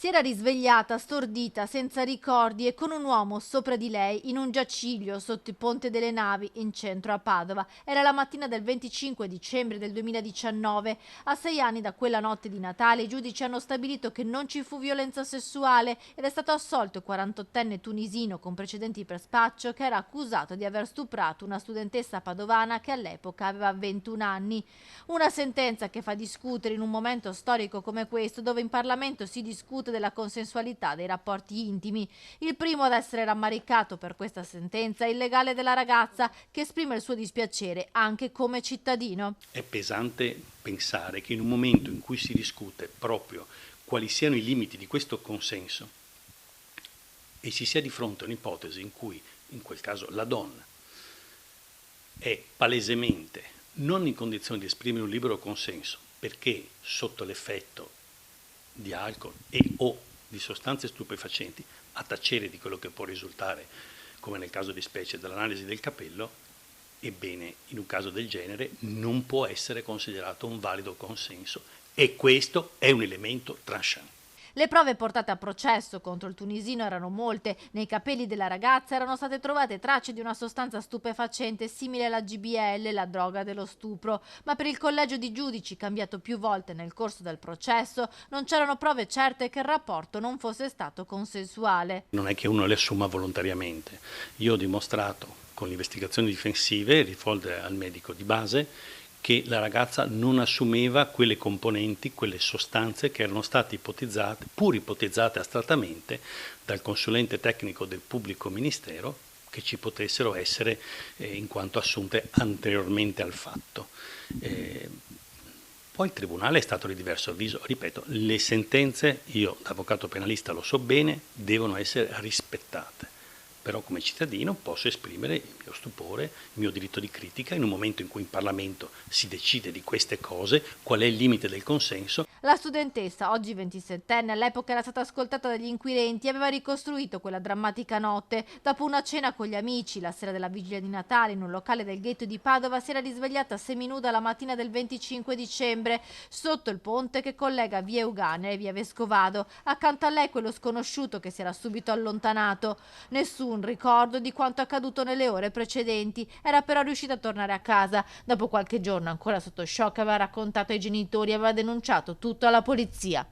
Si era risvegliata, stordita, senza ricordi e con un uomo sopra di lei in un giaciglio sotto il Ponte delle Navi in centro a Padova. Era la mattina del 25 dicembre del 2019. A 6 anni da quella notte di Natale i giudici hanno stabilito che non ci fu violenza sessuale ed è stato assolto il 48enne tunisino con precedenti per spaccio che era accusato di aver stuprato una studentessa padovana che all'epoca aveva 21 anni. Una sentenza che fa discutere in un momento storico come questo, dove in Parlamento si discute della consensualità dei rapporti intimi. Il primo ad essere rammaricato per questa sentenza è il legale della ragazza, che esprime il suo dispiacere anche come cittadino. È pesante pensare che in un momento in cui si discute proprio quali siano i limiti di questo consenso e si sia di fronte a un'ipotesi in cui, in quel caso, la donna è palesemente non in condizione di esprimere un libero consenso perché sotto l'effetto di alcol e o di sostanze stupefacenti, a tacere di quello che può risultare, come nel caso di specie dall'analisi del capello, ebbene in un caso del genere non può essere considerato un valido consenso e questo è un elemento tranchant. Le prove portate a processo contro il tunisino erano molte. Nei capelli della ragazza erano state trovate tracce di una sostanza stupefacente simile alla GBL, la droga dello stupro, ma per il collegio di giudici, cambiato più volte nel corso del processo, non c'erano prove certe che il rapporto non fosse stato consensuale. Non è che uno le assuma volontariamente. Io ho dimostrato con le investigazioni difensive rivolte al medico di base che la ragazza non assumeva quelle componenti, quelle sostanze che erano state ipotizzate, pur ipotizzate astrattamente, dal consulente tecnico del pubblico ministero, che ci potessero essere in quanto assunte anteriormente al fatto. Poi il tribunale è stato di diverso avviso. Ripeto, le sentenze, io da avvocato penalista lo so bene, devono essere rispettate. Però come cittadino posso esprimere il mio stupore, il mio diritto di critica in un momento in cui in Parlamento si decide di queste cose, qual è il limite del consenso. La studentessa, oggi 27enne, all'epoca era stata ascoltata dagli inquirenti e aveva ricostruito quella drammatica notte. Dopo una cena con gli amici, la sera della vigilia di Natale, in un locale del ghetto di Padova, si era risvegliata seminuda la mattina del 25 dicembre, sotto il ponte che collega via Euganea e via Vescovado. Accanto a lei quello sconosciuto che si era subito allontanato. Nessun ricordo di quanto accaduto nelle ore precedenti. Era però riuscita a tornare a casa. Dopo qualche giorno, ancora sotto shock, aveva raccontato ai genitori e aveva denunciato tutto alla polizia.